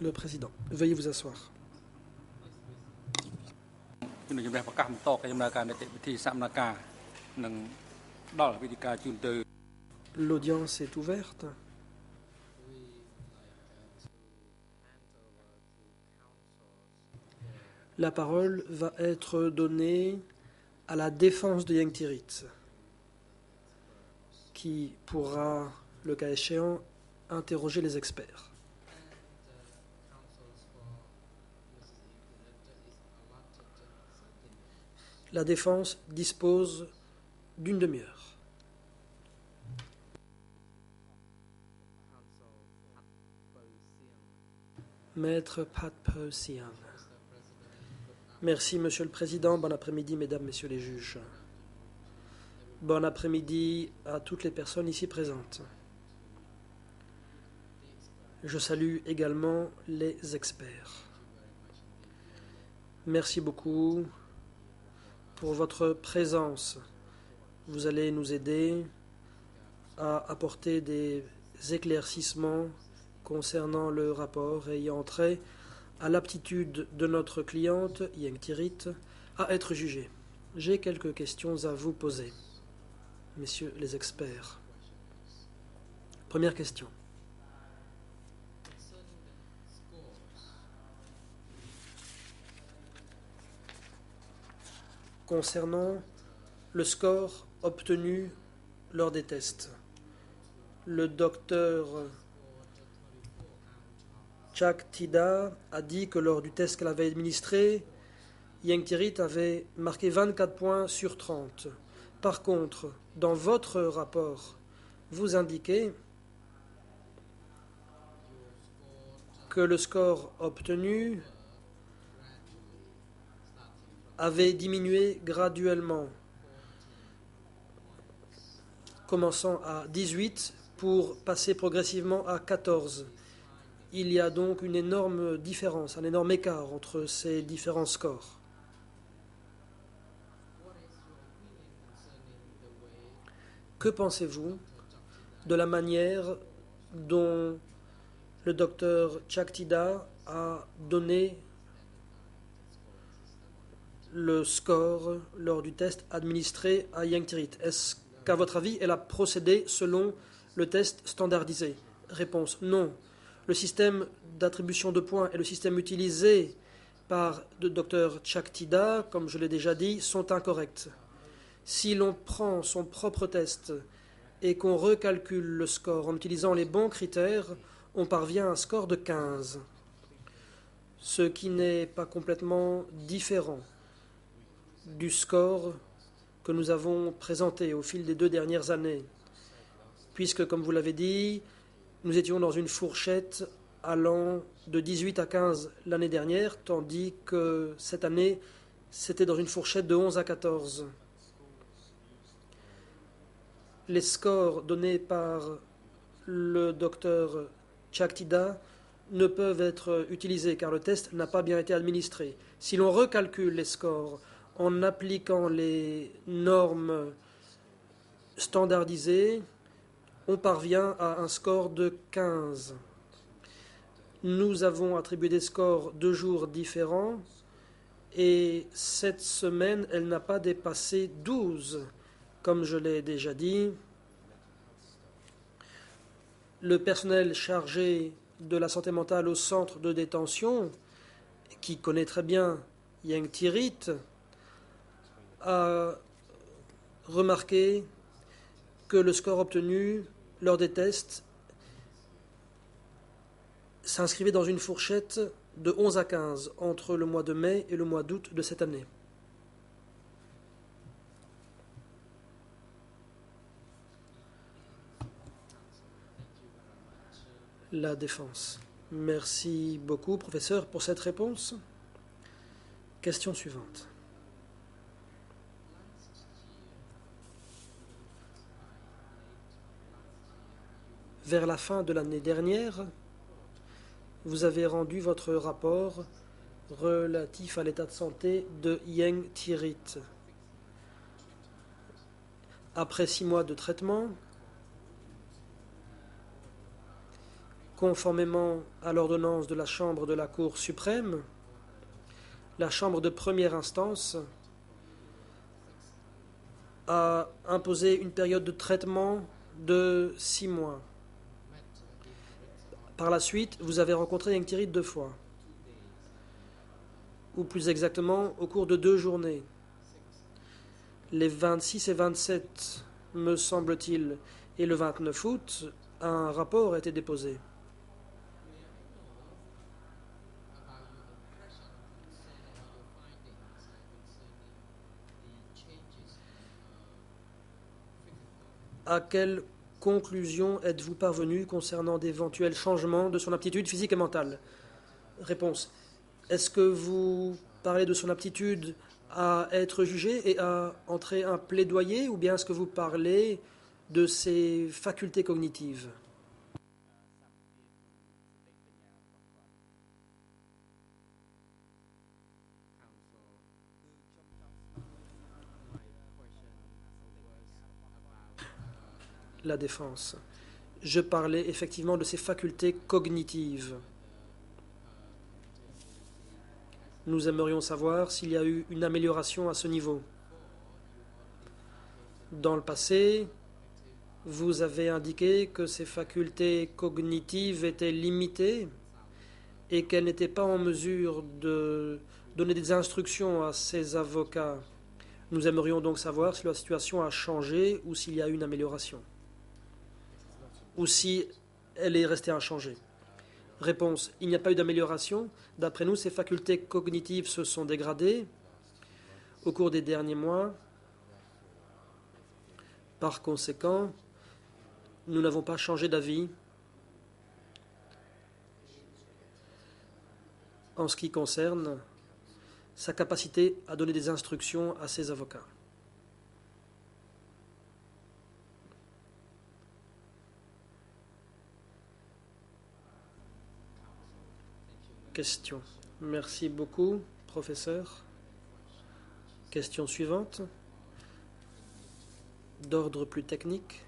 Le président, veuillez vous asseoir. L'audience est ouverte. La parole va être donnée à la défense de Yang Tirith, qui pourra, le cas échéant, interroger les experts. La défense dispose d'une demi-heure. Maître Pat Persian. Merci, Monsieur le Président. Bon après-midi, Mesdames, Messieurs les juges. Bon après-midi à toutes les personnes ici présentes. Je salue également les experts. Merci beaucoup pour votre présence. Vous allez nous aider à apporter des éclaircissements concernant le rapport ayant trait à l'aptitude de notre cliente, Yang Tirith, à être jugée. J'ai quelques questions à vous poser, messieurs les experts. Première question. Concernant le score obtenu lors des tests, le docteur Chaktida a dit que lors du test qu'elle avait administré, Yang Tirith avait marqué 24 points sur 30. Par contre, dans votre rapport, vous indiquez que le score obtenu avait diminué graduellement, commençant à 18 pour passer progressivement à 14. Il y a donc une énorme différence, un énorme écart entre ces différents scores. Que pensez-vous de la manière dont le docteur Chaktida a donné le score lors du test administré à Yang Tirith? Est-ce qu'à votre avis, elle a procédé selon le test standardisé? Réponse non. Le système d'attribution de points et le système utilisé par le docteur Chaktida, comme je l'ai déjà dit, sont incorrects. Si l'on prend son propre test et qu'on recalcule le score en utilisant les bons critères, on parvient à un score de 15, ce qui n'est pas complètement différent du score que nous avons présenté au fil des 2 dernières années, puisque, comme vous l'avez dit, nous étions dans une fourchette allant de 18 à 15 l'année dernière, tandis que cette année, c'était dans une fourchette de 11 à 14. Les scores donnés par le docteur Chaktida ne peuvent être utilisés car le test n'a pas bien été administré. Si l'on recalcule les scores en appliquant les normes standardisées, on parvient à un score de 15. Nous avons attribué des scores 2 jours différents et cette semaine, elle n'a pas dépassé 12. Comme je l'ai déjà dit, le personnel chargé de la santé mentale au centre de détention, qui connaît très bien Yang Tirith, a remarqué que le score obtenu lors des tests s'inscrivait dans une fourchette de 11 à 15 entre le mois de mai et le mois d'août de cette année. La défense. Merci beaucoup, professeur, pour cette réponse. Question suivante. Vers la fin de l'année dernière, vous avez rendu votre rapport relatif à l'état de santé de Yang Tirith. Après 6 mois de traitement, Conformément à l'ordonnance de la Chambre de la Cour suprême, la Chambre de première instance a imposé une période de traitement de 6 mois. Par la suite, vous avez rencontré Yang Thierry 2 fois, ou plus exactement au cours de 2 journées. Les 26 et 27, me semble-t-il, et le 29 août, un rapport a été déposé. À quelle conclusion êtes-vous parvenu concernant d'éventuels changements de son aptitude physique et mentale? Réponse. Est-ce que vous parlez de son aptitude à être jugé et à entrer un plaidoyer, ou bien est-ce que vous parlez de ses facultés cognitives? La défense. Je parlais effectivement de ses facultés cognitives. Nous aimerions savoir s'il y a eu une amélioration à ce niveau. Dans le passé, vous avez indiqué que ses facultés cognitives étaient limitées et qu'elle n'était pas en mesure de donner des instructions à ses avocats. Nous aimerions donc savoir si la situation a changé ou s'il y a eu une amélioration, ou si elle est restée inchangée. Réponse. Il n'y a pas eu d'amélioration. D'après nous, ses facultés cognitives se sont dégradées au cours des derniers mois. Par conséquent, nous n'avons pas changé d'avis en ce qui concerne sa capacité à donner des instructions à ses avocats. Question. Merci beaucoup, professeur. Question suivante, d'ordre plus technique.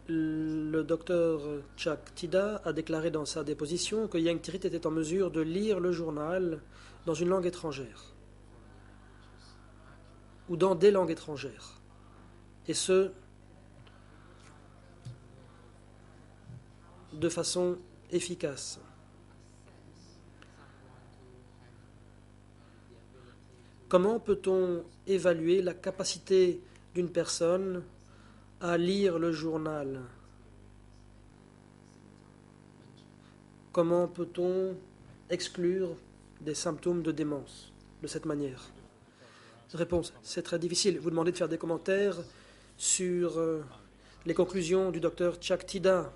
Le docteur Chuck Tida a déclaré dans sa déposition que Yang Thierry était en mesure de lire le journal dans une langue étrangère, ou dans des langues étrangères, et ce, de façon efficace. Comment peut-on évaluer la capacité d'une personne à lire le journal? Comment peut-on exclure des symptômes de démence de cette manière? Réponse. C'est très difficile. Vous demandez de faire des commentaires sur les conclusions du docteur Chuck Tida.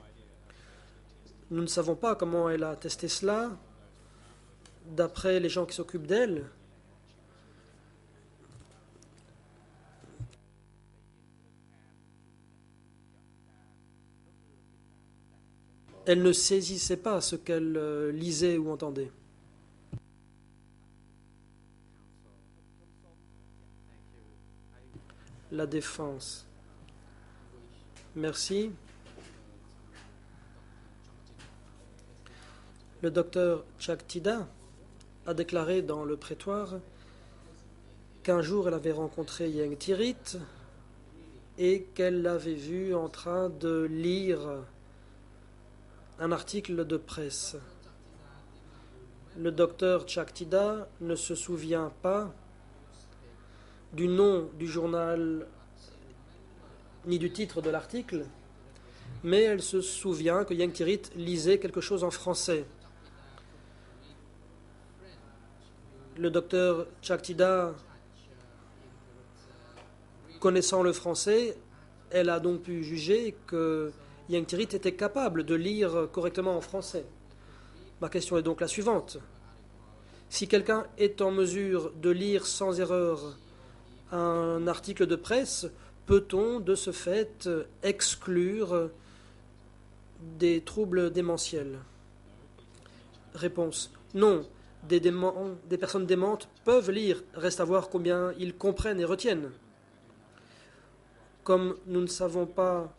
Nous ne savons pas comment elle a testé cela. D'après les gens qui s'occupent d'elle, elle ne saisissait pas ce qu'elle lisait ou entendait. La défense. Merci. Le docteur Chuck Tida a déclaré dans le prétoire qu'un jour elle avait rencontré Yang Thierry et qu'elle l'avait vu en train de lire un article de presse. Le docteur Chuck Tida ne se souvient pas du nom du journal ni du titre de l'article, mais elle se souvient que Yang Thierry lisait quelque chose en français. Le docteur Chuck Tida, connaissant le français, elle a donc pu juger que Yang Thierry était capable de lire correctement en français. Ma question est donc la suivante. Si quelqu'un est en mesure de lire sans erreur un article de presse, peut-on de ce fait exclure des troubles démentiels? Réponse. Non. Des personnes démentes peuvent lire, reste à voir combien ils comprennent et retiennent. Comme nous ne savons pas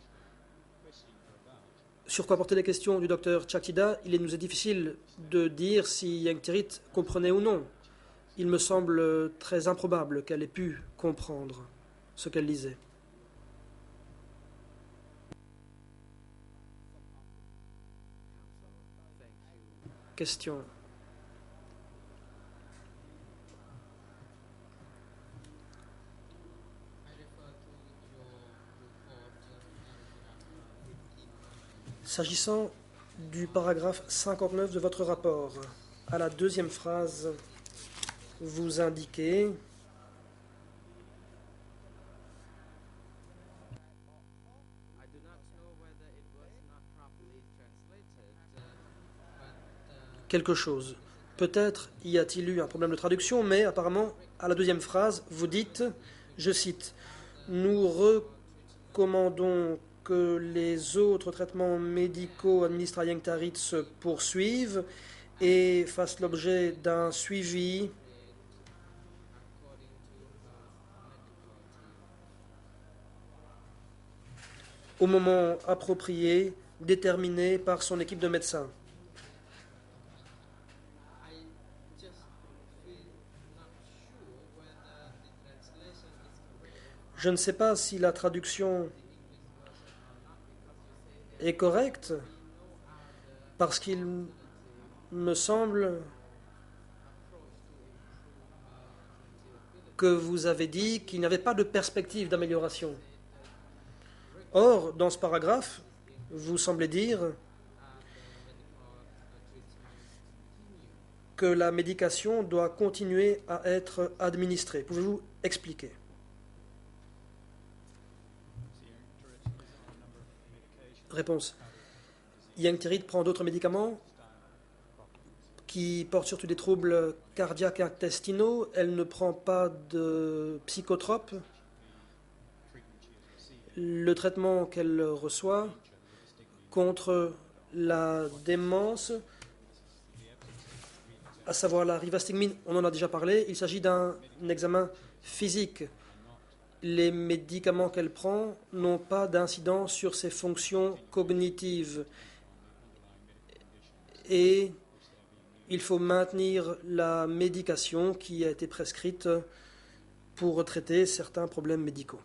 sur quoi portaient les questions du docteur Chakida, il nous est difficile de dire si Yang Tirit comprenait ou non. Il me semble très improbable qu'elle ait pu comprendre ce qu'elle lisait. Question. S'agissant du paragraphe 59 de votre rapport, à la deuxième phrase, vous indiquez quelque chose. Peut-être y a-t-il eu un problème de traduction, mais apparemment, à la deuxième phrase, vous dites, je cite, nous recommandons que les autres traitements médicaux administrés à Yang Tarit se poursuivent et fassent l'objet d'un suivi au moment approprié, déterminé par son équipe de médecins. Je ne sais pas si la traduction est correcte, parce qu'il me semble que vous avez dit qu'il n'y avait pas de perspective d'amélioration. Or, dans ce paragraphe, vous semblez dire que la médication doit continuer à être administrée. Pouvez-vous expliquer? Réponse. Yang Tirit prend d'autres médicaments qui portent surtout des troubles cardiaques et intestinaux. Elle ne prend pas de psychotropes. Le traitement qu'elle reçoit contre la démence, à savoir la rivastigmine, on en a déjà parlé, il s'agit d'un examen physique. Les médicaments qu'elle prend n'ont pas d'incidence sur ses fonctions cognitives. Et il faut maintenir la médication qui a été prescrite pour traiter certains problèmes médicaux.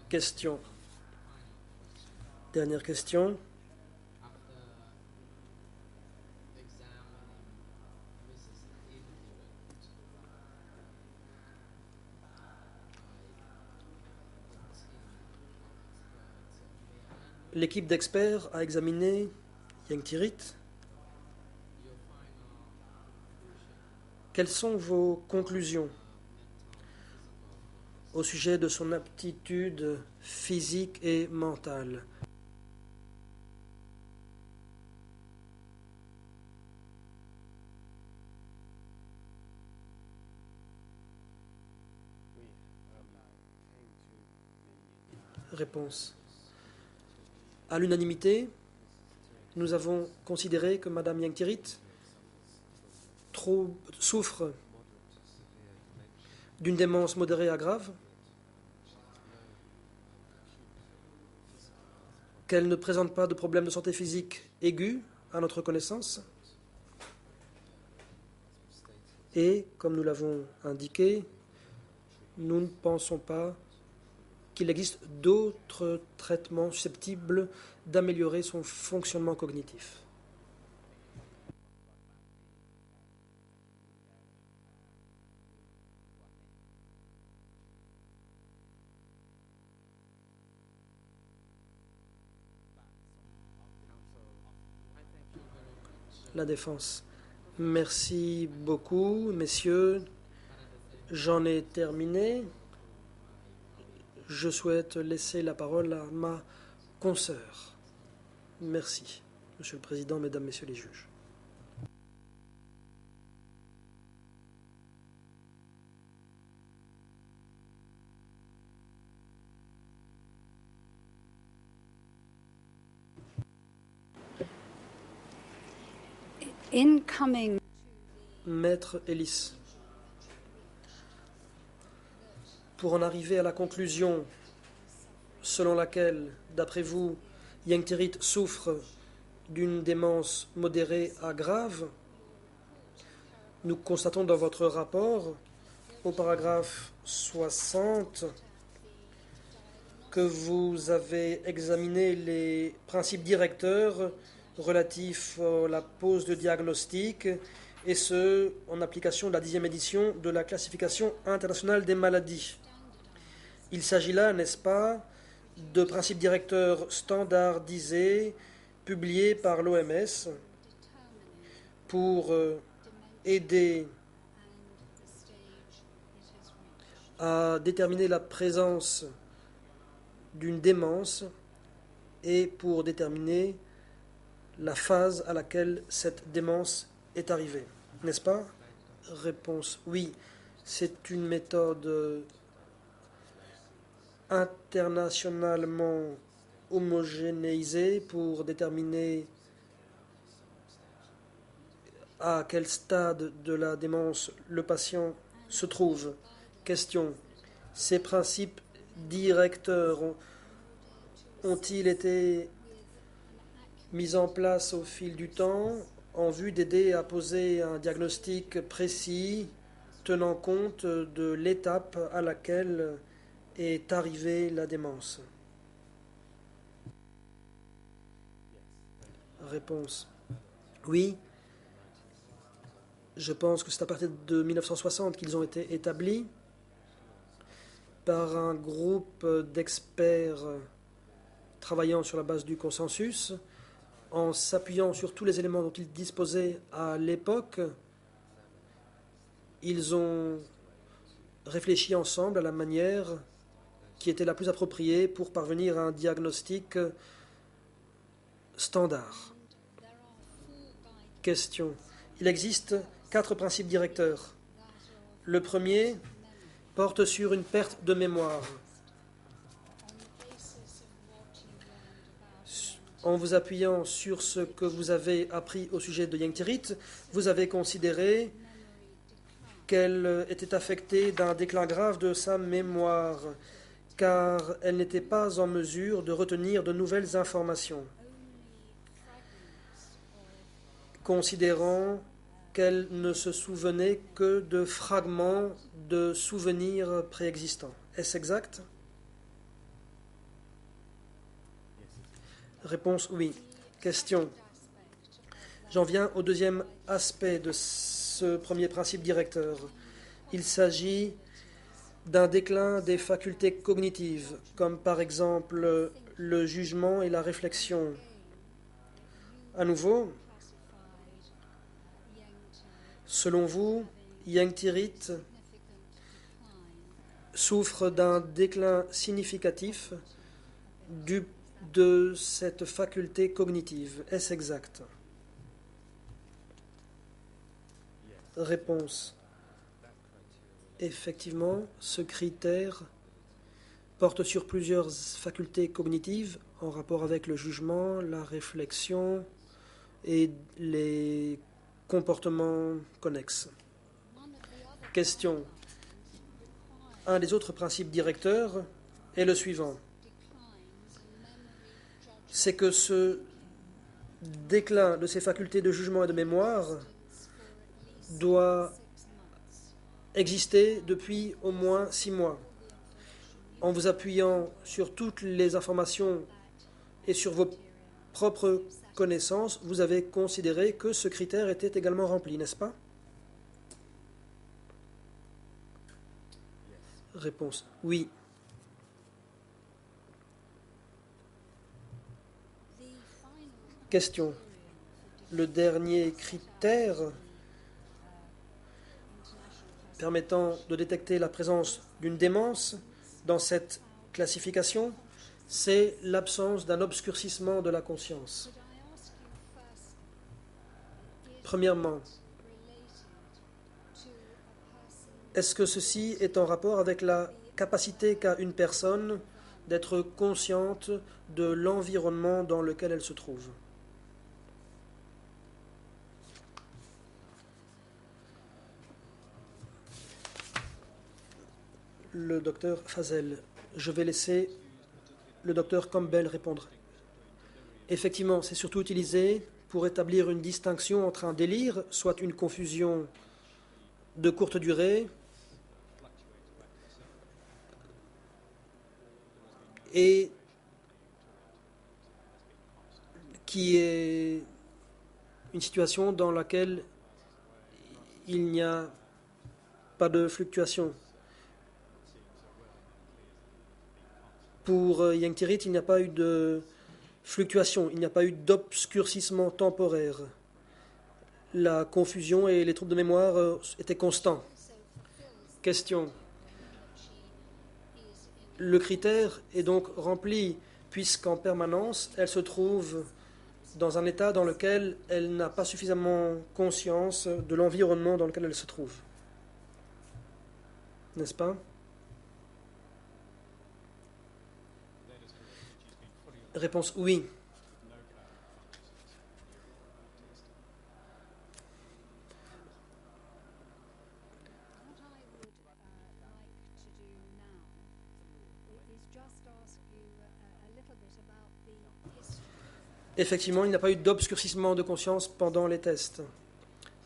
Question. Dernière question. L'équipe d'experts a examiné Yang Tirit. Quelles sont vos conclusions au sujet de son aptitude physique et mentale? Réponse. À l'unanimité, nous avons considéré que Madame Yang Tirit souffre d'une démence modérée à grave, qu'elle ne présente pas de problème de santé physique aigu à notre connaissance, et, comme nous l'avons indiqué, nous ne pensons pas qu'il existe d'autres traitements susceptibles d'améliorer son fonctionnement cognitif. La défense. Merci beaucoup, messieurs. J'en ai terminé. Je souhaite laisser la parole à ma consoeur. Merci, Monsieur le Président, Mesdames, Messieurs les juges. Maître Ellis, pour en arriver à la conclusion selon laquelle, d'après vous, Yengtirit souffre d'une démence modérée à grave, nous constatons dans votre rapport, au paragraphe 60, que vous avez examiné les principes directeurs relatifs à la pose de diagnostic, et ce, en application de la 10e édition de la classification internationale des maladies. Il s'agit là, n'est-ce pas, de principes directeurs standardisés, publiés par l'OMS, pour aider à déterminer la présence d'une démence et pour déterminer la phase à laquelle cette démence est arrivée. N'est-ce pas? Réponse oui. C'est une méthode internationalement homogénéisée pour déterminer à quel stade de la démence le patient se trouve. Question. Ces principes directeurs ont-ils été mis en place au fil du temps en vue d'aider à poser un diagnostic précis tenant compte de l'étape à laquelle est arrivée la démence? Réponse. Oui. Je pense que c'est à partir de 1960 qu'ils ont été établis par un groupe d'experts travaillant sur la base du consensus, en s'appuyant sur tous les éléments dont ils disposaient à l'époque. Ils ont réfléchi ensemble à la manière qui était la plus appropriée pour parvenir à un diagnostic standard. Question. Il existe 4 principes directeurs. Le premier porte sur une perte de mémoire. En vous appuyant sur ce que vous avez appris au sujet de Yengtirit, vous avez considéré qu'elle était affectée d'un déclin grave de sa mémoire, car elle n'était pas en mesure de retenir de nouvelles informations, considérant qu'elle ne se souvenait que de fragments de souvenirs préexistants. Est-ce exact? Réponse oui. Question. J'en viens au deuxième aspect de ce premier principe directeur. Il s'agit d'un déclin des facultés cognitives, comme par exemple le jugement et la réflexion. À nouveau, selon vous, Yengtirit souffre d'un déclin significatif de cette faculté cognitive. Est-ce exact? Réponse. Effectivement, ce critère porte sur plusieurs facultés cognitives en rapport avec le jugement, la réflexion et les comportements connexes. Question. Un des autres principes directeurs est le suivant. C'est que ce déclin de ces facultés de jugement et de mémoire doit exister depuis au moins 6 mois. En vous appuyant sur toutes les informations et sur vos propres connaissances, vous avez considéré que ce critère était également rempli, n'est-ce pas? Réponse. Oui. Question. Le dernier critère permettant de détecter la présence d'une démence dans cette classification, c'est l'absence d'un obscurcissement de la conscience. Premièrement, est-ce que ceci est en rapport avec la capacité qu'a une personne d'être consciente de l'environnement dans lequel elle se trouve? le docteur Fazel. Je vais laisser le docteur Campbell répondre. Effectivement, c'est surtout utilisé pour établir une distinction entre un délire, soit une confusion de courte durée, et qui est une situation dans laquelle il n'y a pas de fluctuation. Pour Yang Tirit, il n'y a pas eu de fluctuation, il n'y a pas eu d'obscurcissement temporaire. La confusion et les troubles de mémoire étaient constants. Question. Le critère est donc rempli puisqu'en permanence, elle se trouve dans un état dans lequel elle n'a pas suffisamment conscience de l'environnement dans lequel elle se trouve. N'est-ce pas? Réponse oui. Effectivement, il n'y a pas eu d'obscurcissement de conscience pendant les tests.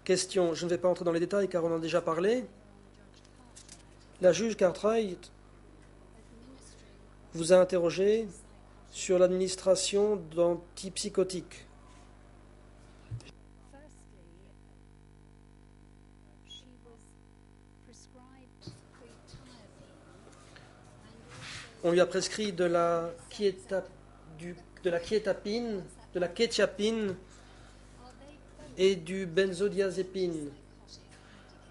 Question, je ne vais pas entrer dans les détails car on en a déjà parlé. La juge Cartwright vous a interrogé sur l'administration d'antipsychotiques. On lui a prescrit de la kétiapine et du benzodiazépine.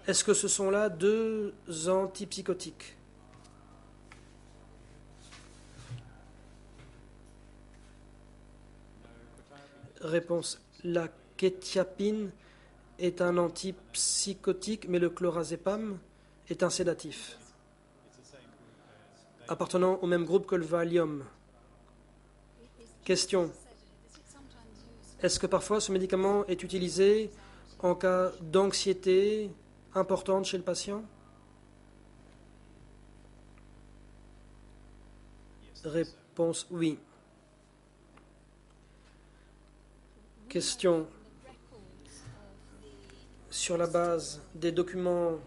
Est-ce que ce sont là deux antipsychotiques? Réponse. La kétiapine est un antipsychotique, mais le clorazépam est un sédatif, appartenant au même groupe que le Valium. Question. Est-ce que parfois ce médicament est utilisé en cas d'anxiété importante chez le patient? Réponse oui. Question. Sur la base des documents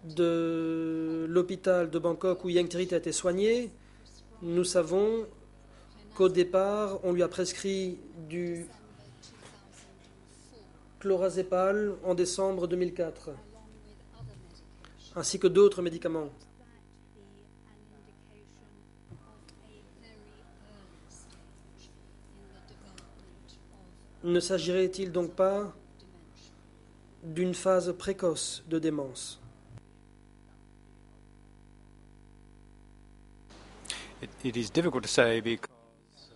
de l'hôpital de Bangkok où Yang Tirit a été soigné, nous savons qu'au départ, on lui a prescrit du clorazépam en décembre 2004, ainsi que d'autres médicaments. Ne s'agirait-il donc pas d'une phase précoce de démence? It is difficult to say because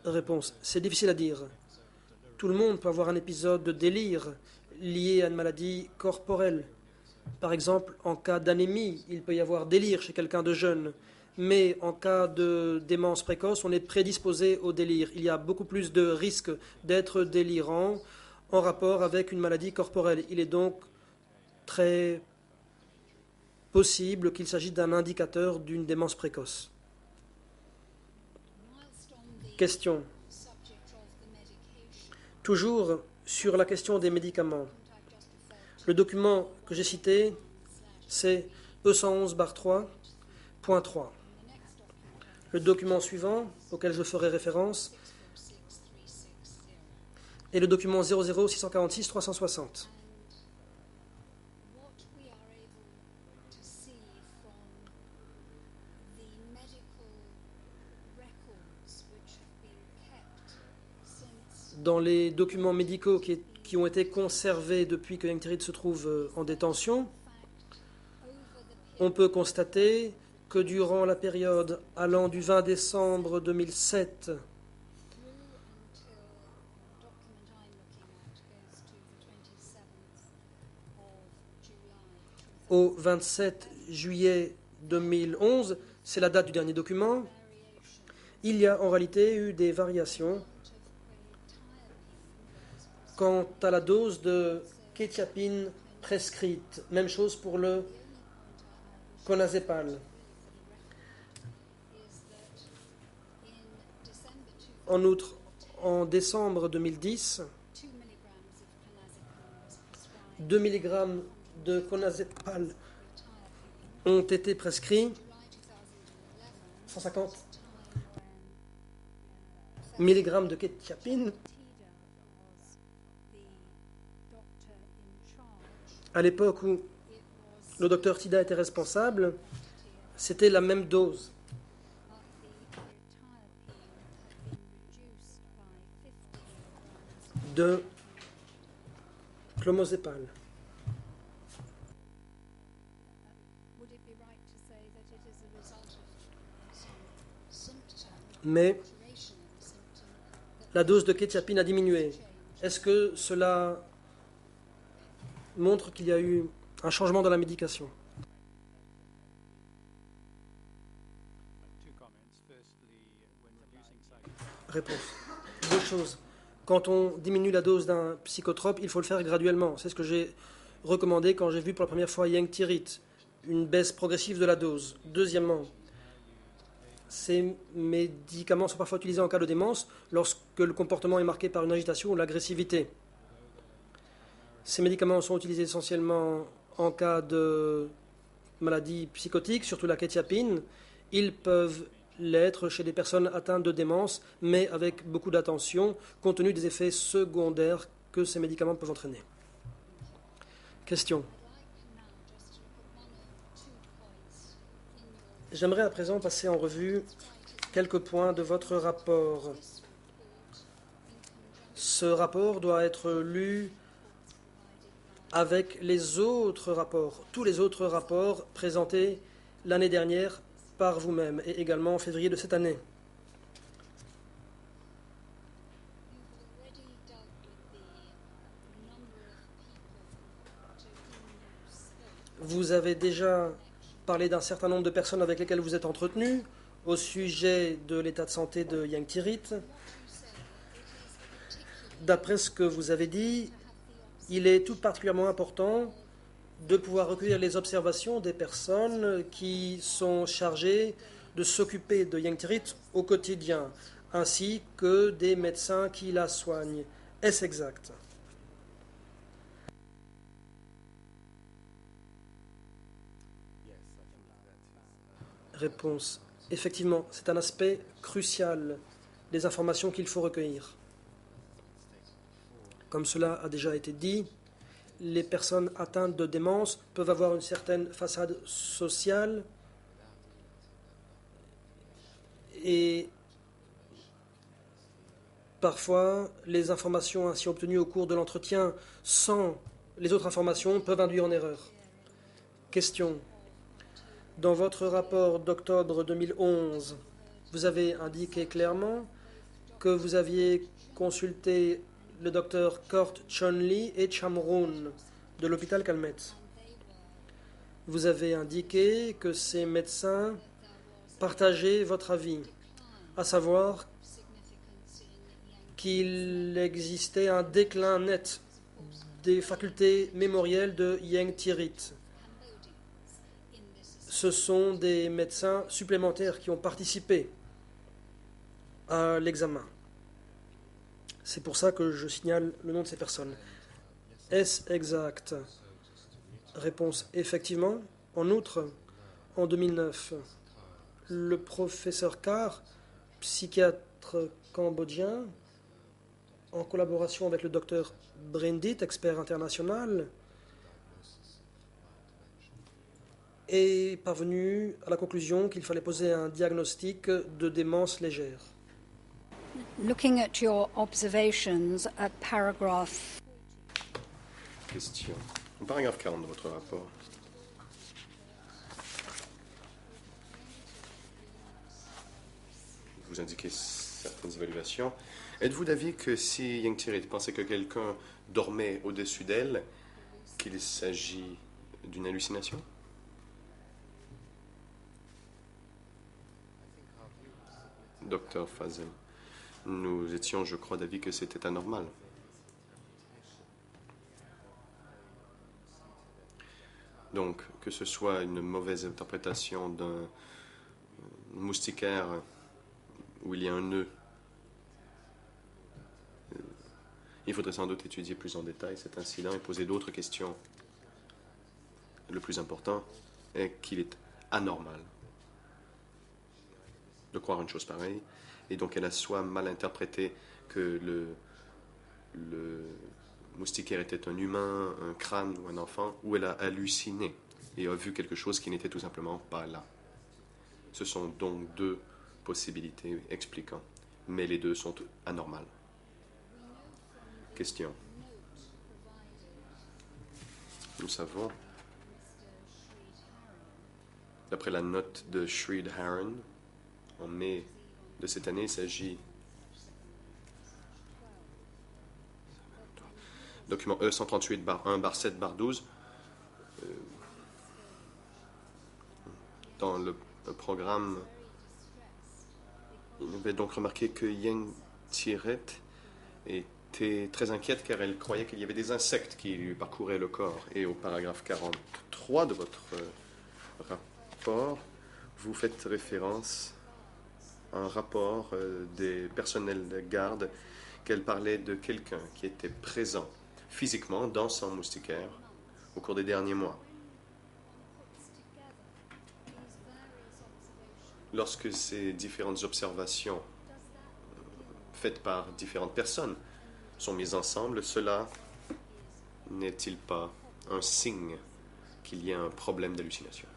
Réponse. C'est difficile à dire. Tout le monde peut avoir un épisode de délire lié à une maladie corporelle. Par exemple, en cas d'anémie, il peut y avoir délire chez quelqu'un de jeune. Mais en cas de démence précoce, on est prédisposé au délire. Il y a beaucoup plus de risques d'être délirant en rapport avec une maladie corporelle. Il est donc très possible qu'il s'agisse d'un indicateur d'une démence précoce. Question. Toujours sur la question des médicaments. Le document que j'ai cité, c'est E111-3.3. Le document suivant, auquel je ferai référence, est le document 00-646-360. Dans les documents médicaux qui ont été conservés depuis que Yang Tirit se trouve en détention, on peut constater que durant la période allant du 20 décembre 2007 au 27 juillet 2011, c'est la date du dernier document, il y a en réalité eu des variations quant à la dose de kétiapine prescrite. Même chose pour le Clonazepam. En outre, en décembre 2010, 2 mg de clonazepam ont été prescrits, 150 mg de quetiapine. À l'époque où le docteur Tida était responsable, c'était la même dose. De clomazepam. Mais la dose de quetiapine a diminué. Est-ce que cela montre qu'il y a eu un changement dans la médication? Two comments. Firstly, when reducing Réponse. Deux choses. Quand on diminue la dose d'un psychotrope, il faut le faire graduellement. C'est ce que j'ai recommandé quand j'ai vu pour la première fois Yang-Tirit, une baisse progressive de la dose. Deuxièmement, ces médicaments sont parfois utilisés en cas de démence lorsque le comportement est marqué par une agitation ou l'agressivité. Ces médicaments sont utilisés essentiellement en cas de maladie psychotique, surtout la quetiapine. Ils peuvent l'être chez des personnes atteintes de démence, mais avec beaucoup d'attention, compte tenu des effets secondaires que ces médicaments peuvent entraîner. Question. J'aimerais à présent passer en revue quelques points de votre rapport. Ce rapport doit être lu avec les autres rapports, tous les autres rapports présentés l'année dernière par vous-même et également en février de cette année. Vous avez déjà parlé d'un certain nombre de personnes avec lesquelles vous êtes entretenu au sujet de l'état de santé de Yang-Tirit. D'après ce que vous avez dit, il est tout particulièrement important de pouvoir recueillir les observations des personnes qui sont chargées de s'occuper de Yang-Tirit au quotidien, ainsi que des médecins qui la soignent. Est-ce exact? Réponse. Effectivement, c'est un aspect crucial des informations qu'il faut recueillir. Comme cela a déjà été dit, les personnes atteintes de démence peuvent avoir une certaine façade sociale et parfois les informations ainsi obtenues au cours de l'entretien sans les autres informations peuvent induire en erreur. Question. Dans votre rapport d'octobre 2011, vous avez indiqué clairement que vous aviez consulté le docteur Kurt Chonli et Chamroon de l'hôpital Calmet. Vous avez indiqué que ces médecins partageaient votre avis, à savoir qu'il existait un déclin net des facultés mémorielles de Yang-Tirit. Ce sont des médecins supplémentaires qui ont participé à l'examen. C'est pour ça que je signale le nom de ces personnes. Est-ce exact? Réponse. Effectivement. En outre, en 2009, le professeur Carr, psychiatre cambodgien, en collaboration avec le docteur Brindit, expert international, est parvenu à la conclusion qu'il fallait poser un diagnostic de démence légère. Looking at your observations at paragraph. Question. Paragraphe 40 de votre rapport. Vous indiquez certaines évaluations. Êtes-vous d'avis que si Yang-Tirit pensait que quelqu'un dormait au-dessus d'elle, qu'il s'agit d'une hallucination? Docteur Fazel, nous étions, je crois, d'avis que c'était anormal. Donc, que ce soit une mauvaise interprétation d'un moustiquaire où il y a un nœud, il faudrait sans doute étudier plus en détail cet incident et poser d'autres questions. Le plus important est qu'il est anormal de croire une chose pareille, et donc elle a soit mal interprété que le moustiquaire était un humain, un crâne ou un enfant, ou elle a halluciné et a vu quelque chose qui n'était tout simplement pas là. Ce sont donc deux possibilités expliquant, mais les deux sont anormales. Question. Nous savons, d'après la note de Shreed Haran, en mai de cette année, il s'agit document E138-1/7/12 dans le programme. Il avait donc remarqué que Yang Tiret était très inquiète car elle croyait qu'il y avait des insectes qui lui parcouraient le corps. Et au paragraphe 43 de votre rapport, vous faites référence à un rapport des personnels de garde qu'elle parlait de quelqu'un qui était présent physiquement dans son moustiquaire au cours des derniers mois. Lorsque ces différentes observations faites par différentes personnes sont mises ensemble, cela n'est-il pas un signe qu'il y a un problème d'hallucination?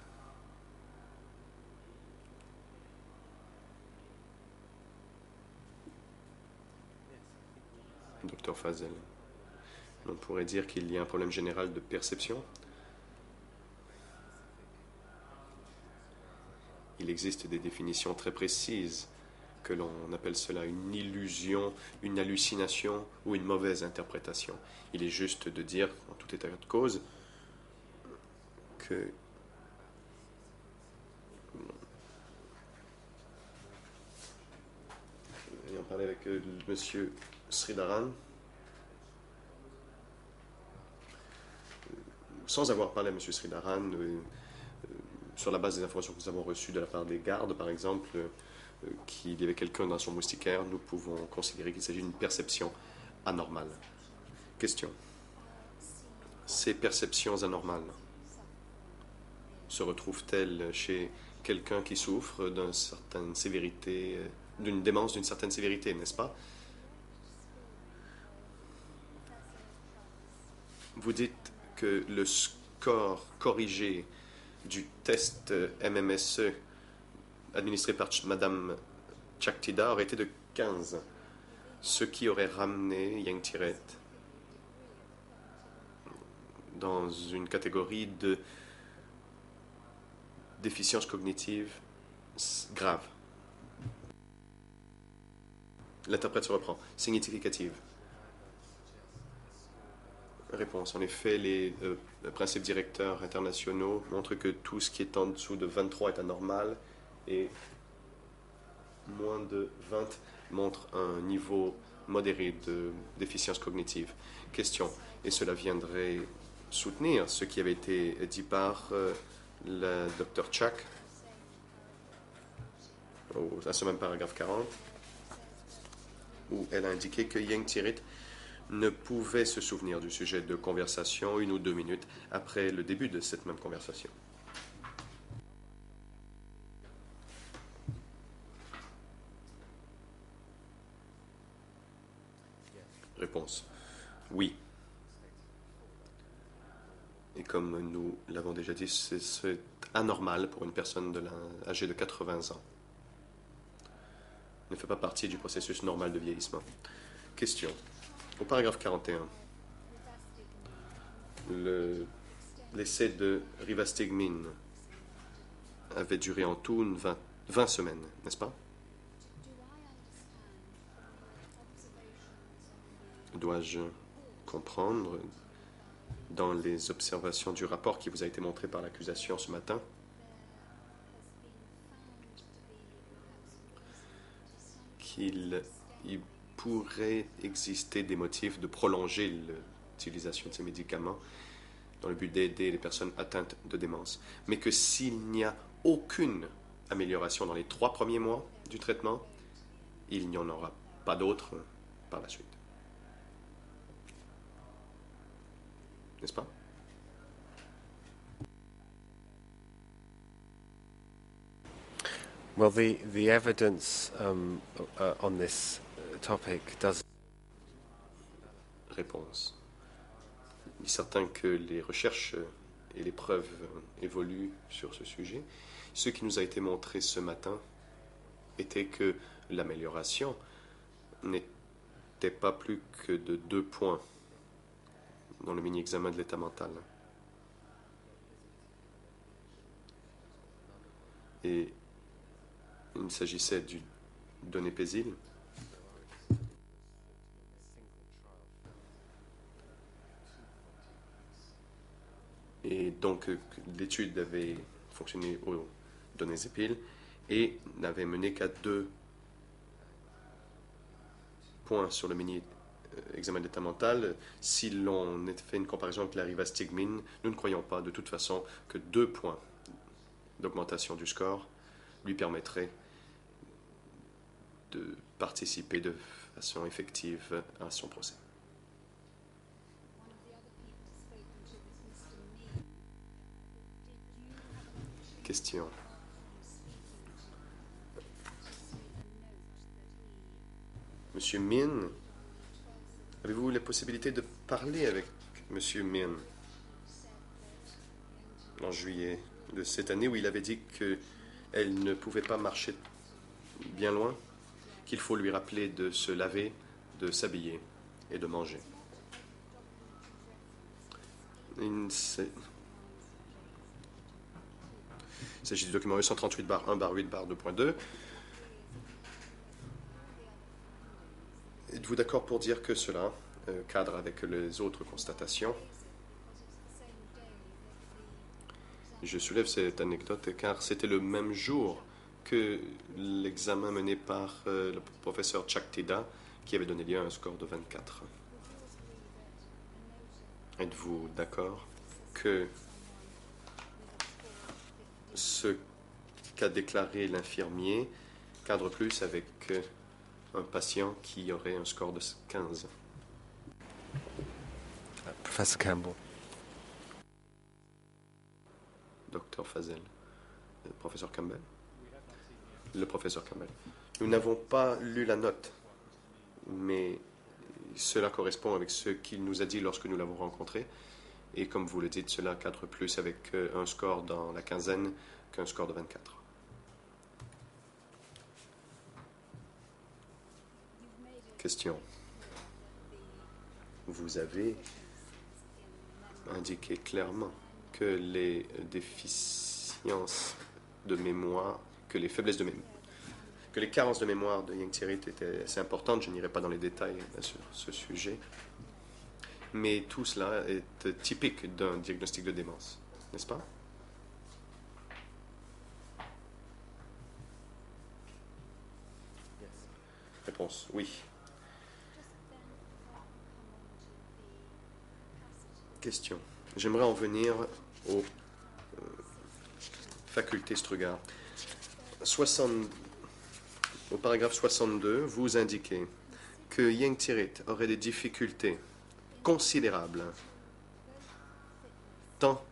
Docteur Fazel, on pourrait dire qu'il y a un problème général de perception. Il existe des définitions très précises que l'on appelle cela une illusion, une hallucination ou une mauvaise interprétation. Il est juste de dire, en tout état de cause, que ayant parlé avec M. Sridharan, sans avoir parlé à M. Sridharan, sur la base des informations que nous avons reçues de la part des gardes, par exemple, qu'il y avait quelqu'un dans son moustiquaire, nous pouvons considérer qu'il s'agit d'une perception anormale. Question. Ces perceptions anormales se retrouvent-elles chez quelqu'un qui souffre d'une certaine sévérité, d'une démence d'une certaine sévérité, n'est-ce pas? Vous dites que le score corrigé du test MMSE administré par Mme Chaktida aurait été de 15, ce qui aurait ramené Yang Tiret dans une catégorie de déficience cognitive grave. L'interprète se reprend. Significative. Réponse. En effet, les principes directeurs internationaux montrent que tout ce qui est en dessous de 23 est anormal et moins de 20 montre un niveau modéré de déficience cognitive. Question. Et cela viendrait soutenir ce qui avait été dit par le Dr Chak à ce même paragraphe 40, où elle a indiqué que Yang Tiret ne pouvait se souvenir du sujet de conversation 1 ou 2 minutes après le début de cette même conversation. Réponse. Oui. Et comme nous l'avons déjà dit, c'est anormal pour une personne âgée de 80 ans. Ne fait pas partie du processus normal de vieillissement. Question. Au paragraphe 41, l'essai de Rivastigmine avait duré en tout 20 semaines, n'est-ce pas? Dois-je comprendre, dans les observations du rapport qui vous a été montré par l'accusation ce matin, qu'il pourrait exister des motifs de prolonger l'utilisation de ces médicaments dans le but d'aider les personnes atteintes de démence. Mais que s'il n'y a aucune amélioration dans les 3 premiers mois du traitement, il n'y en aura pas d'autres par la suite. N'est-ce pas? Well, the evidence on this topic does. Réponse. Il est certain que les recherches et les preuves évoluent sur ce sujet. Ce qui nous a été montré ce matin était que l'amélioration n'était pas plus que de 2 points dans le mini-examen de l'état mental. Et il s'agissait du donépésil. Et donc, l'étude avait fonctionné au donépésil et n'avait mené qu'à 2 points sur le mini-examen d'état mental. Si l'on fait une comparaison avec la rivastigmine, nous ne croyons pas de toute façon que 2 points d'augmentation du score lui permettraient de participer de façon effective à son procès. Question. Monsieur Min, avez-vous la possibilité de parler avec Monsieur Min en juillet de cette année où il avait dit qu'elle ne pouvait pas marcher bien loin, qu'il faut lui rappeler de se laver, de s'habiller et de manger. Il s'agit du document E138/1/8/2.2. Êtes-vous d'accord pour dire que cela cadre avec les autres constatations? Je soulève cette anecdote car c'était le même jour que l'examen mené par le professeur Chaktida qui avait donné lieu à un score de 24. Êtes-vous d'accord que ce qu'a déclaré l'infirmier cadre plus avec un patient qui aurait un score de 15? Professor Campbell. Docteur Fazel. Professeur Campbell. Le professeur Campbell. Nous n'avons pas lu la note, mais cela correspond avec ce qu'il nous a dit lorsque nous l'avons rencontré. Et comme vous le dites, cela cadre plus avec un score dans la quinzaine qu'un score de 24. Question. Vous avez indiqué clairement que les déficiences de mémoire, que les faiblesses de mémoire, que les carences de mémoire de Yang Tirith étaient assez importantes. Je n'irai pas dans les détails sur ce sujet. Mais tout cela est typique d'un diagnostic de démence, n'est-ce pas? Réponse, oui. Question. J'aimerais en venir aux facultés Strugar. Au paragraphe 62, vous indiquez que Yang Tirith aurait des difficultés considérables tant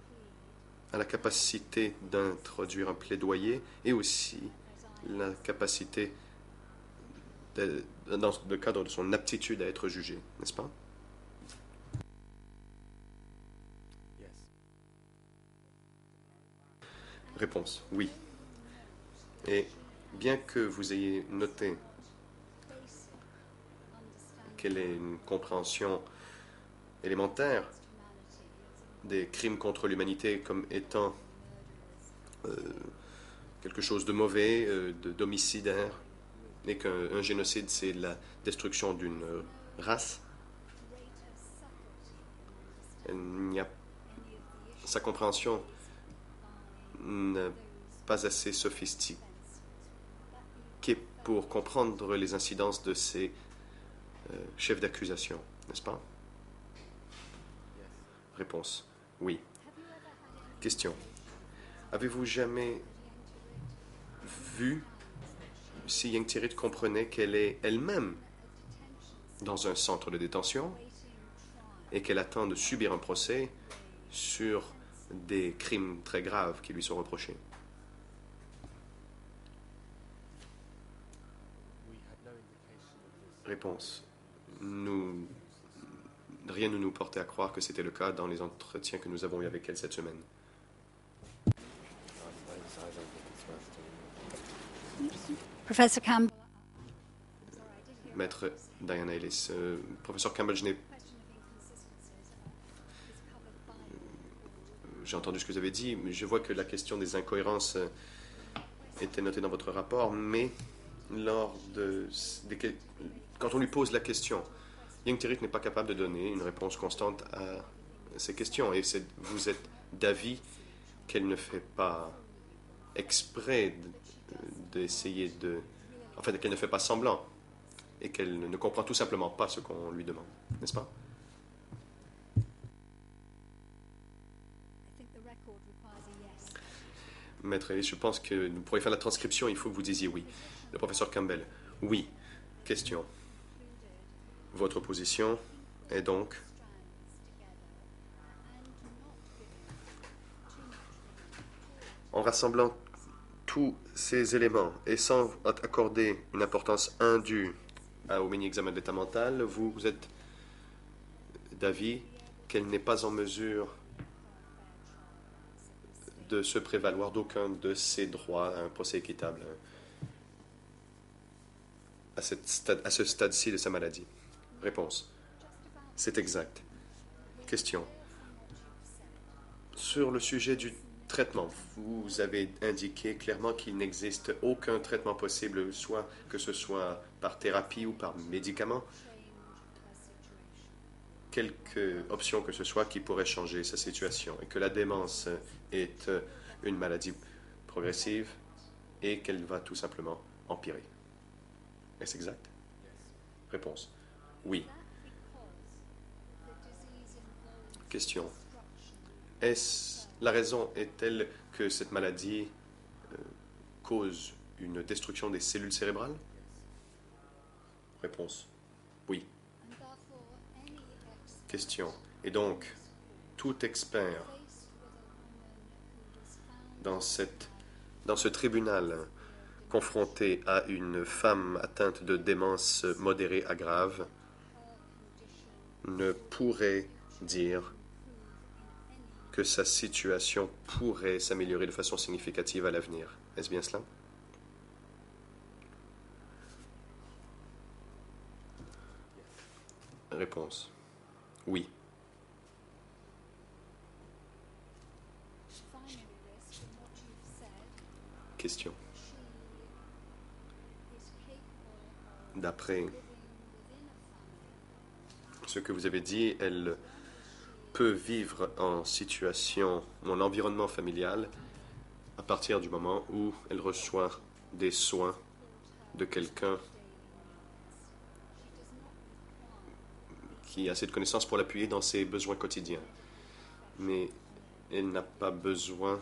à la capacité d'introduire un plaidoyer et aussi la capacité, dans le cadre de son aptitude à être jugé, n'est-ce pas? Réponse, oui. Et bien que vous ayez noté qu'elle ait une compréhension élémentaire des crimes contre l'humanité comme étant quelque chose de mauvais, d'homicidaire, et qu'un génocide, c'est la destruction d'une race, sa compréhension n'est pas assez sophistiquée pour comprendre les incidences de ces chefs d'accusation, n'est-ce pas? Réponse. Oui. Question. Avez-vous jamais vu si Yang Tirith comprenait qu'elle est elle-même dans un centre de détention et qu'elle attend de subir un procès sur des crimes très graves qui lui sont reprochés? Réponse. Rien ne nous portait à croire que c'était le cas dans les entretiens que nous avons eus avec elle cette semaine. Professor Campbell. Maître Diana Ellis. Professeur Campbell, j'ai entendu ce que vous avez dit, mais je vois que la question des incohérences était notée dans votre rapport, mais quand on lui pose la question, Yang Tirith n'est pas capable de donner une réponse constante à ces questions, et vous êtes d'avis qu'elle ne fait pas exprès d'essayer de... En fait, qu'elle ne fait pas semblant, et qu'elle ne comprend tout simplement pas ce qu'on lui demande, n'est-ce pas? Maître Ellis, je pense que pour y faire la transcription, il faut que vous disiez oui. Le professeur Campbell, oui. Question. Votre position est donc... En rassemblant tous ces éléments et sans accorder une importance indue au mini-examen d'état mental, vous êtes d'avis qu'elle n'est pas en mesure de se prévaloir d'aucun de ses droits à un procès équitable à ce stade-ci de sa maladie. Réponse. C'est exact. Question. Sur le sujet du traitement, vous avez indiqué clairement qu'il n'existe aucun traitement possible, soit que ce soit par thérapie ou par médicament, quelque option que ce soit qui pourrait changer sa situation, et que la démence est une maladie progressive et qu'elle va tout simplement empirer. Est-ce exact? Réponse. Oui. Question. La raison est-elle que cette maladie cause une destruction des cellules cérébrales? Réponse. Oui. Question. Et donc, tout expert dans ce tribunal confronté à une femme atteinte de démence modérée à grave ne pourrait dire que sa situation pourrait s'améliorer de façon significative à l'avenir. Est-ce bien cela? Réponse. Oui. Question. D'après ce que vous avez dit, elle peut vivre en environnement familial à partir du moment où elle reçoit des soins de quelqu'un qui a assez de connaissances pour l'appuyer dans ses besoins quotidiens. Mais elle n'a pas besoin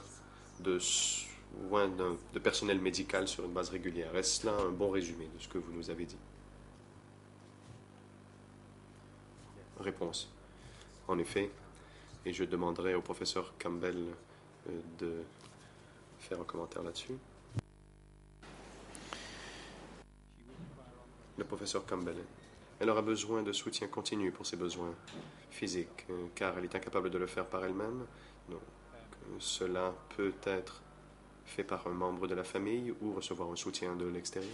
de soins de personnel médical sur une base régulière. Est-ce là un bon résumé de ce que vous nous avez dit? Réponse. En effet, et je demanderai au professeur Campbell de faire un commentaire là-dessus. Le professeur Campbell. Elle aura besoin de soutien continu pour ses besoins physiques, car elle est incapable de le faire par elle-même. Donc, cela peut être fait par un membre de la famille ou recevoir un soutien de l'extérieur.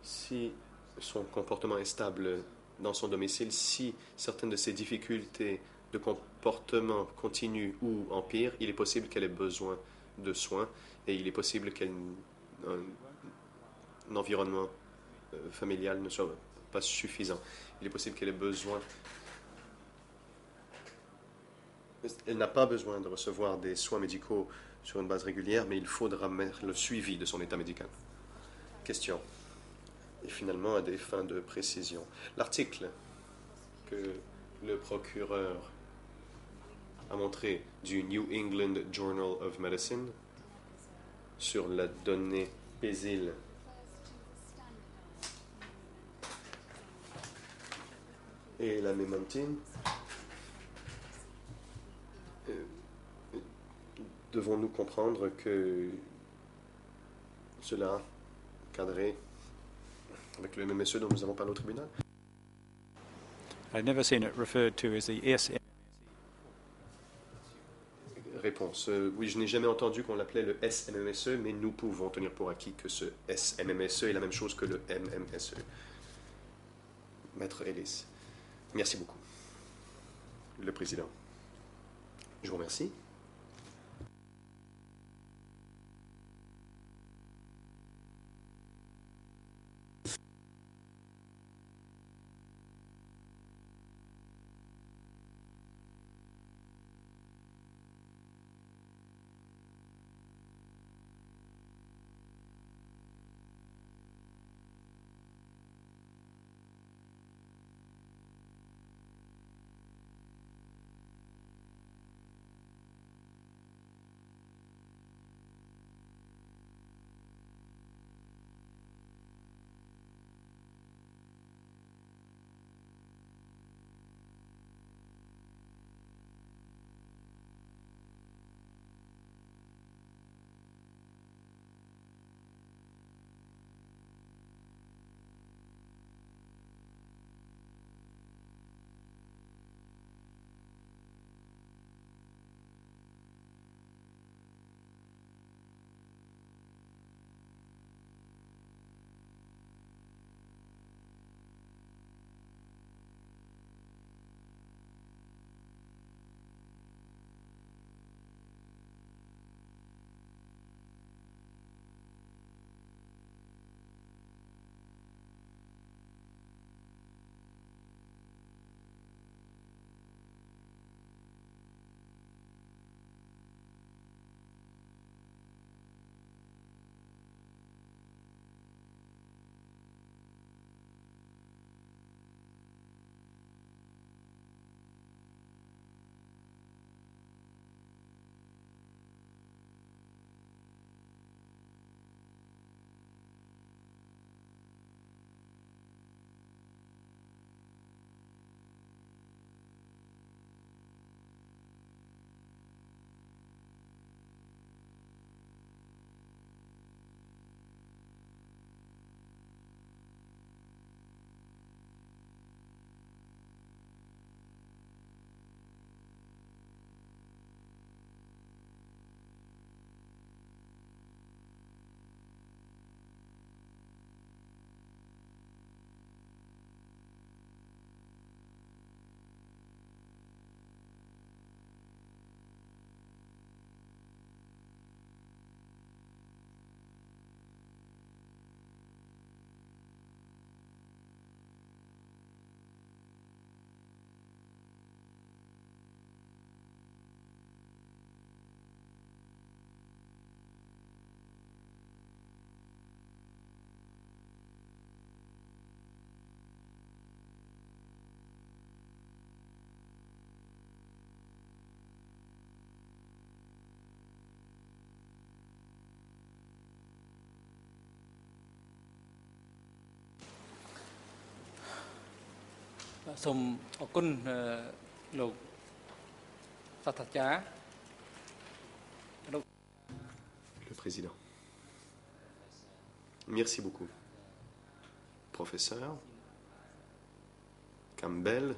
Si son comportement est stable dans son domicile, si certaines de ses difficultés de comportement continuent ou empirent, il est possible qu'elle ait besoin de soins et il est possible qu'un environnement familial ne soit pas suffisant. Il est possible qu'elle ait besoin... Elle n'a pas besoin de recevoir des soins médicaux sur une base régulière, mais il faudra mettre le suivi de son état médical. Question. Et finalement, à des fins de précision. L'article que le procureur a montré du New England Journal of Medicine sur la donnée PESIL et la mémontine, devons-nous comprendre que cela cadré avec le MMSE dont nous avons parlé au tribunal? I've never seen it referred to as the SM. Réponse. Oui, je n'ai jamais entendu qu'on l'appelait le SMMSE, mais nous pouvons tenir pour acquis que ce SMMSE est la même chose que le MMSE. Maître Ellis. Merci beaucoup. Le président. Je vous remercie. Somme au kun lục sát thật giá. Le président. Merci beaucoup. Professeur Campbell,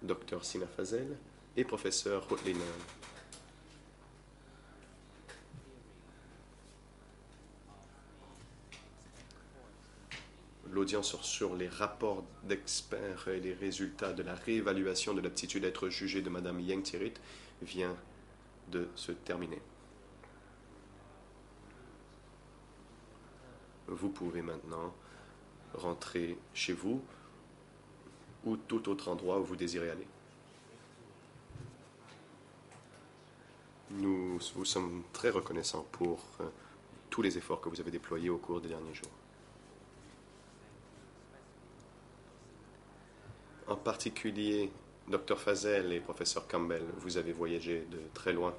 docteur Sina Fazel et professeur Rotliner. L'audience sur les rapports d'experts et les résultats de la réévaluation de l'aptitude à être jugée de Mme Yang Tirit vient de se terminer. Vous pouvez maintenant rentrer chez vous ou tout autre endroit où vous désirez aller. Nous vous sommes très reconnaissants pour tous les efforts que vous avez déployés au cours des derniers jours. En particulier, Dr Fazel et Professeur Campbell, vous avez voyagé de très loin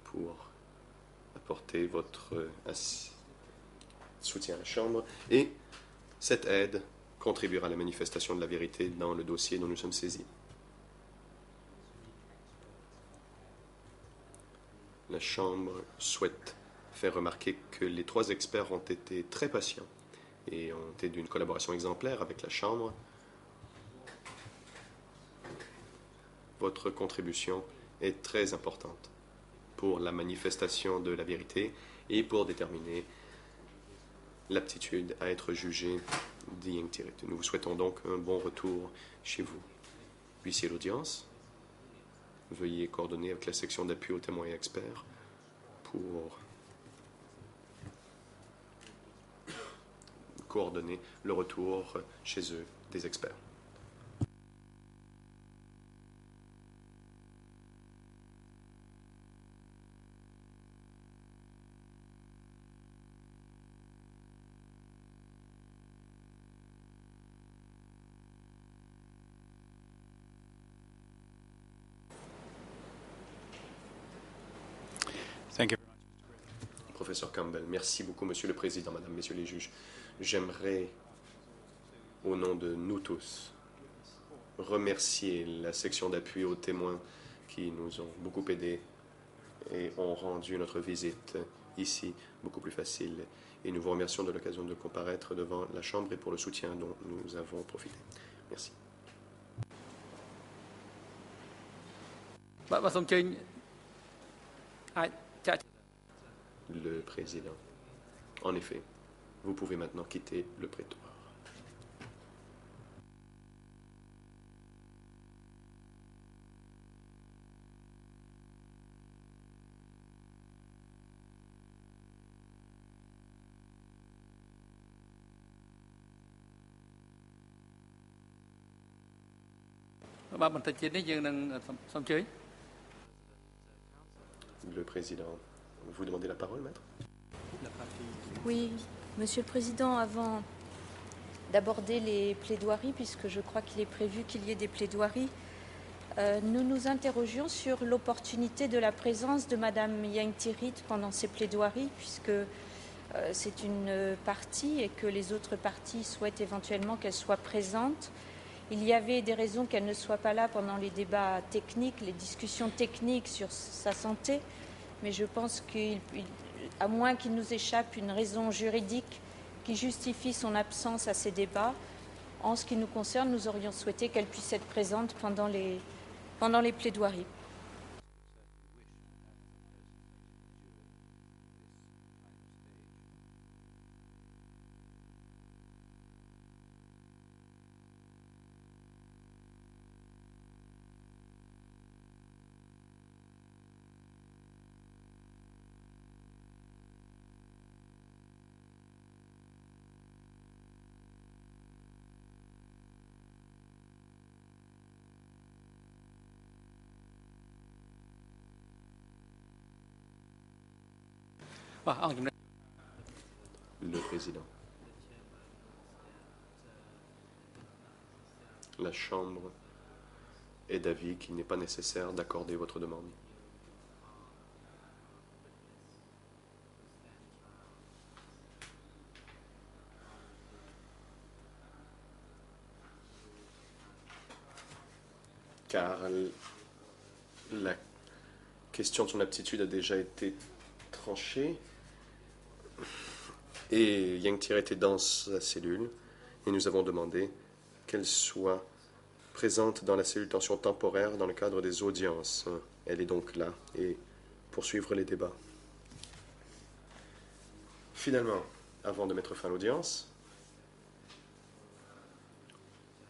pour apporter votre soutien à la Chambre, et cette aide contribuera à la manifestation de la vérité dans le dossier dont nous sommes saisis. La Chambre souhaite faire remarquer que les 3 experts ont été très patients et ont été d'une collaboration exemplaire avec la Chambre. Votre contribution est très importante pour la manifestation de la vérité et pour déterminer l'aptitude à être jugé d'Ieng Thiriet. Nous vous souhaitons donc un bon retour chez vous. Huissier l'audience, veuillez coordonner avec la section d'appui aux témoins et experts pour coordonner le retour chez eux des experts. Thank you. Professeur Campbell, merci beaucoup, Monsieur le Président, Madame, Messieurs les juges. J'aimerais, au nom de nous tous, remercier la section d'appui aux témoins qui nous ont beaucoup aidés et ont rendu notre visite ici beaucoup plus facile. Et nous vous remercions de l'occasion de comparaître devant la Chambre et pour le soutien dont nous avons profité. Merci. Le Président. En effet, vous pouvez maintenant quitter le prétoire. Le Président. Vous demandez la parole, Maître? Oui, Monsieur le Président, avant d'aborder les plaidoiries, puisque je crois qu'il est prévu qu'il y ait des plaidoiries, nous nous interrogions sur l'opportunité de la présence de Madame Ieng Thiriet pendant ces plaidoiries, puisque c'est une partie et que les autres parties souhaitent éventuellement qu'elle soit présente. Il y avait des raisons qu'elle ne soit pas là pendant les débats techniques, les discussions techniques sur sa santé, mais je pense qu'à moins qu'il nous échappe une raison juridique qui justifie son absence à ces débats, en ce qui nous concerne, nous aurions souhaité qu'elle puisse être présente pendant les plaidoiries. Le Président. La Chambre est d'avis qu'il n'est pas nécessaire d'accorder votre demande. Car la question de son aptitude a déjà été tranchée et Ieng Thiriet est dans sa cellule et nous avons demandé qu'elle soit présente dans la cellule tension temporaire dans le cadre des audiences. Elle est donc là et poursuivre les débats. Finalement, avant de mettre fin à l'audience,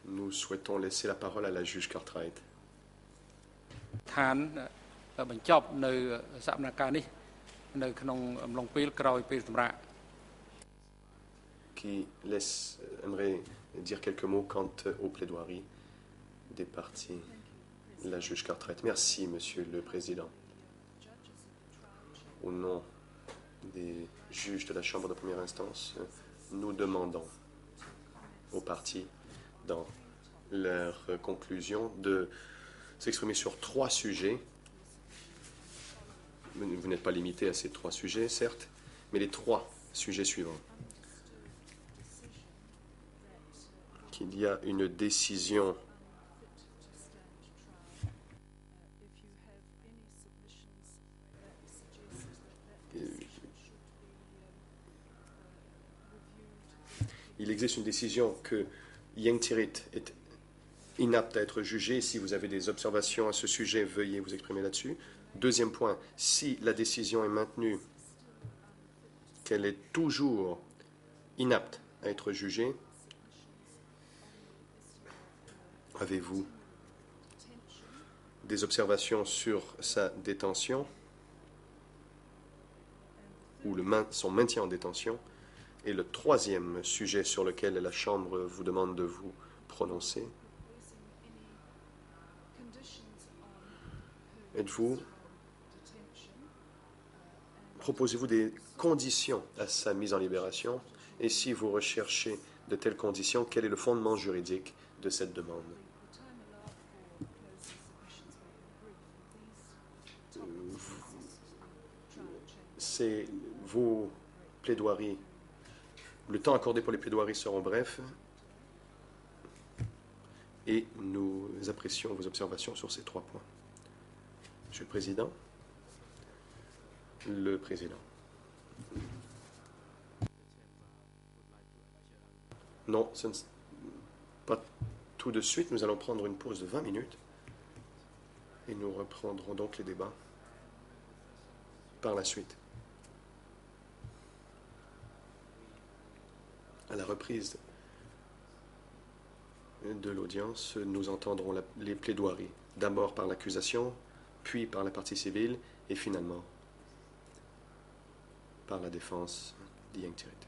nous souhaitons laisser la parole à la juge Cartwright. Qui aimerait dire quelques mots quant aux plaidoiries des parties. La juge Cartwright. Merci, Monsieur le Président. Au nom des juges de la Chambre de première instance, nous demandons aux parties, dans leur conclusion de s'exprimer sur 3 sujets. Vous n'êtes pas limité à ces 3 sujets, certes, mais les 3 sujets suivants. Qu'il y a une décision il existe une décision que Ieng Thirith est inapte à être jugé. Si vous avez des observations à ce sujet, veuillez vous exprimer là-dessus. Deuxième point, si la décision est maintenue qu'elle est toujours inapte à être jugée, avez-vous des observations sur sa détention ou son maintien en détention? Et le troisième sujet sur lequel la Chambre vous demande de vous prononcer, proposez-vous des conditions à sa mise en libération? Et si vous recherchez de telles conditions, quel est le fondement juridique de cette demande? C'est vos plaidoiries. Le temps accordé pour les plaidoiries seront brefs et nous apprécions vos observations sur ces 3 points. Monsieur le Président. Le Président. Non, pas tout de suite. Nous allons prendre une pause de 20 minutes et nous reprendrons donc les débats par la suite. À la reprise de l'audience, nous entendrons les plaidoiries, d'abord par l'accusation, puis par la partie civile, et finalement par la défense d'Ieng Thirith.